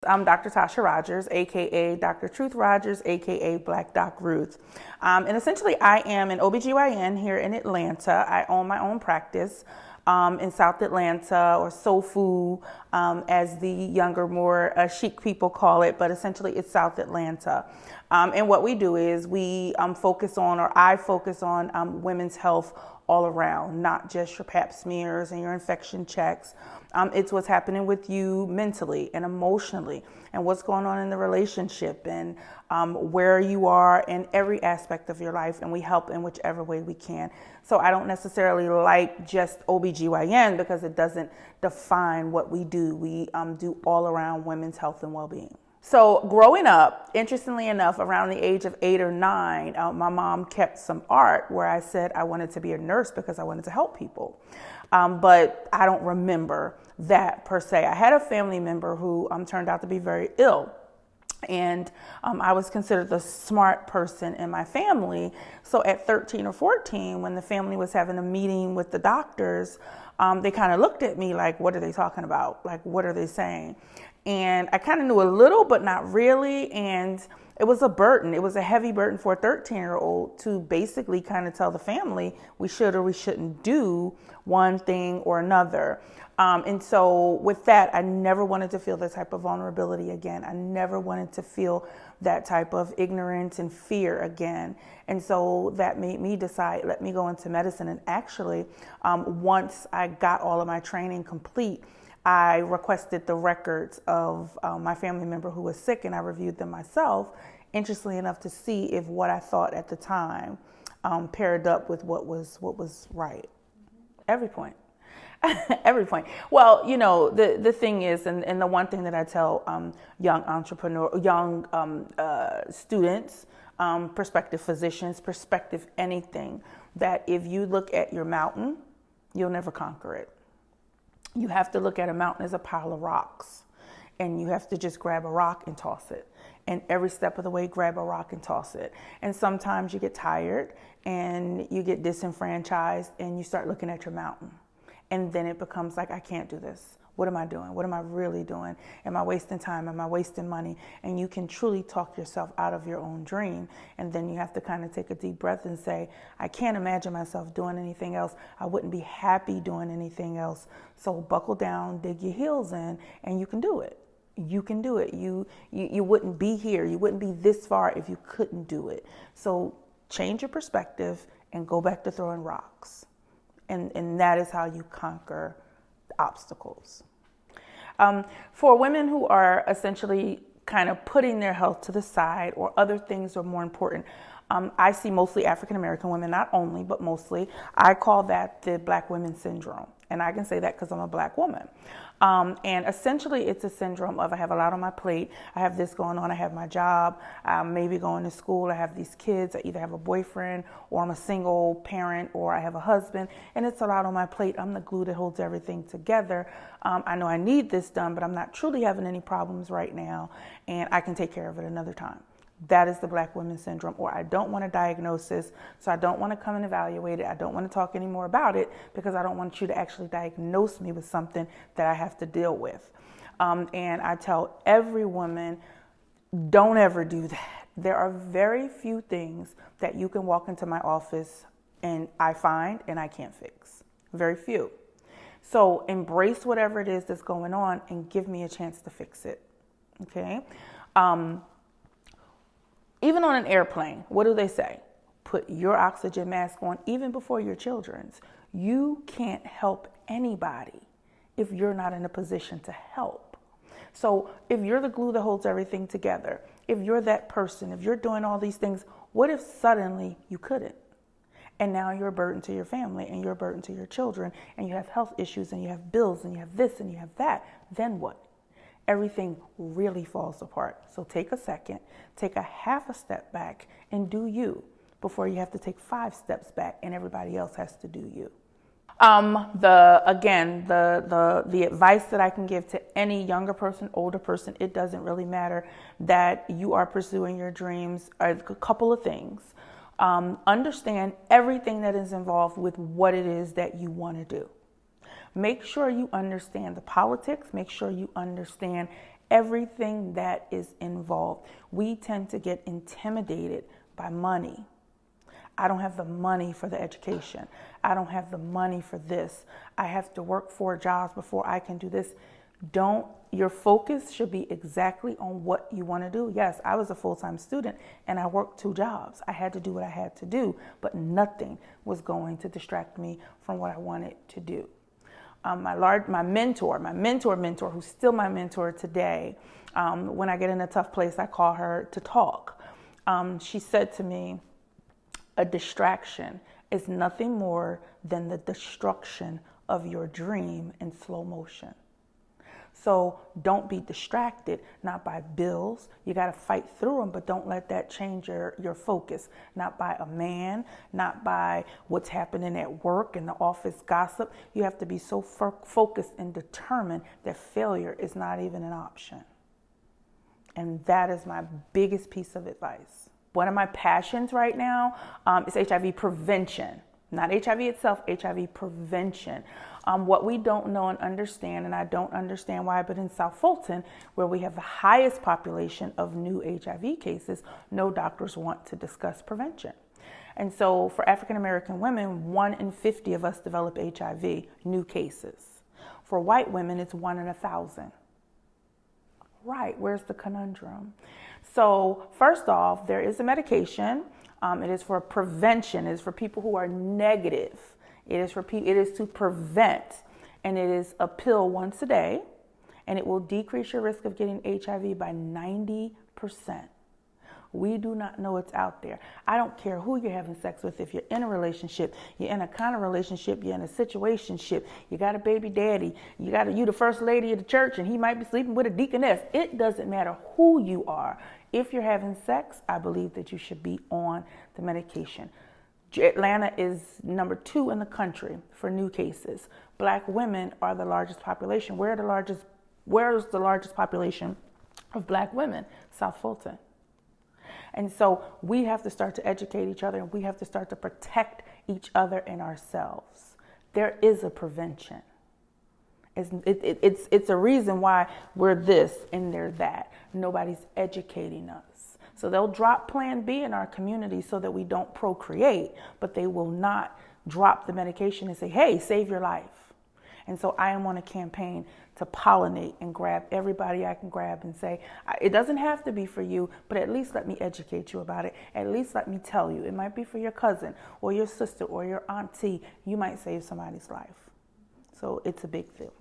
I'm Dr. Tosha Rogers, aka Dr. Truth Rogers, aka Black Doc Ruth. And essentially I am an OBGYN here in Atlanta. I own my own practice in South Atlanta, or SoFu, as the younger, more chic people call it, but essentially it's South Atlanta. And what we do is we I focus on women's health all around, not just your pap smears and your infection checks. It's what's happening with you mentally and emotionally, and what's going on in the relationship, and where you are in every aspect of your life, and we help in whichever way we can. So I don't necessarily like just OBGYN because it doesn't define what we do. We do all around women's health and well-being. So growing up, interestingly enough, around the age of 8 or 9, my mom kept some art where I said I wanted to be a nurse because I wanted to help people. But I don't remember that per se. I had a family member who turned out to be very ill. And I was considered the smart person in my family. So at 13 or 14, when the family was having a meeting with the doctors, they kind of looked at me like, what are they talking about? Like, what are they saying? And I kind of knew a little, but not really. And it was a burden. It was a heavy burden for a 13-year-old to basically kind of tell the family we should or we shouldn't do one thing or another. And so with that, I never wanted to feel that type of vulnerability again. I never wanted to feel that type of ignorance and fear again. And so that made me decide, let me go into medicine. And actually, once I got all of my training complete, I requested the records of my family member who was sick, and I reviewed them myself, interestingly enough, to see if what I thought at the time paired up with what was right. Every point. Every point. Well, you know, the thing is, and the one thing that I tell young students, prospective physicians, prospective anything, that if you look at your mountain, you'll never conquer it. You have to look at a mountain as a pile of rocks, and you have to just grab a rock and toss it. And every step of the way, grab a rock and toss it. And sometimes you get tired and you get disenfranchised and you start looking at your mountain. And then it becomes like, I can't do this. What am I doing? What am I really doing? Am I wasting time? Am I wasting money? And you can truly talk yourself out of your own dream. And then you have to kind of take a deep breath and say, I can't imagine myself doing anything else. I wouldn't be happy doing anything else. So buckle down, dig your heels in, and you can do it. You can do it. You wouldn't be here. You wouldn't be this far if you couldn't do it. So change your perspective and go back to throwing rocks. And that is how you conquer obstacles. For women who are essentially kind of putting their health to the side, or other things are more important, I see mostly African American women, not only, but mostly. I call that the Black women syndrome. And I can say that because I'm a Black woman. And essentially it's a syndrome of, I have a lot on my plate. I have this going on. I have my job. I'm maybe going to school. I have these kids. I either have a boyfriend, or I'm a single parent, or I have a husband. And it's a lot on my plate. I'm the glue that holds everything together. I know I need this done, but I'm not truly having any problems right now. And I can take care of it another time. That is the Black women syndrome. Or I don't want a diagnosis, so I don't want to come and evaluate it. I don't want to talk anymore about it because I don't want you to actually diagnose me with something that I have to deal with. And I tell every woman, don't ever do that. There are very few things that you can walk into my office and I find and I can't fix. Very few. So embrace whatever it is that's going on and give me a chance to fix it. Okay? Even on an airplane, what do they say? Put your oxygen mask on even before your children's. You can't help anybody if you're not in a position to help. So if you're the glue that holds everything together, if you're that person, if you're doing all these things, what if suddenly you couldn't? And now you're a burden to your family, and you're a burden to your children, and you have health issues, and you have bills, and you have this, and you have that. Then what? Everything really falls apart. So take a second, take a half a step back, and do you before you have to take 5 steps back and everybody else has to do you. The advice that I can give to any younger person, older person, it doesn't really matter, that you are pursuing your dreams, are a couple of things. Understand everything that is involved with what it is that you want to do. Make sure you understand the politics. Make sure you understand everything that is involved. We tend to get intimidated by money. I don't have the money for the education. I don't have the money for this. I have to work 4 jobs before I can do this. Your focus should be exactly on what you want to do. Yes, I was a full-time student and I worked 2 jobs. I had to do what I had to do, but nothing was going to distract me from what I wanted to do. My mentor, who's still my mentor today, when I get in a tough place, I call her to talk. She said to me, a distraction is nothing more than the destruction of your dream in slow motion. So don't be distracted, not by bills. You got to fight through them, but don't let that change your focus. Not by a man, not by what's happening at work and the office gossip. You have to be so focused and determined that failure is not even an option. And that is my biggest piece of advice. One of my passions right now is HIV prevention. Not HIV itself, HIV prevention. What we don't know and understand, and I don't understand why, but in South Fulton, where we have the highest population of new HIV cases, no doctors want to discuss prevention. And so for African American women, 1 in 50 of us develop HIV, new cases. For white women, it's 1 in 1,000. Right, where's the conundrum? So first off, there is a medication. It is for prevention. It is for people who are negative. It is to prevent, and it is a pill once a day, and it will decrease your risk of getting HIV by 90%. We do not know it's out there. I don't care who you're having sex with. If you're in a relationship, you're in a kind of relationship, you're in a situationship, you got a baby daddy, you the first lady of the church, and he might be sleeping with a deaconess. It doesn't matter who you are. If you're having sex, I believe that you should be on the medication. Atlanta is number 2 in the country for new cases. Black women are the largest population. Where is the largest population of black women? South Fulton. And so we have to start to educate each other, and we have to start to protect each other and ourselves. There is a prevention. It's a reason why we're this and they're that. Nobody's educating us. So they'll drop Plan B in our community so that we don't procreate, but they will not drop the medication and say, hey, save your life. And so I am on a campaign to pollinate and grab everybody I can grab and say, it doesn't have to be for you, but at least let me educate you about it. At least let me tell you. It might be for your cousin or your sister or your auntie. You might save somebody's life. So it's a big deal.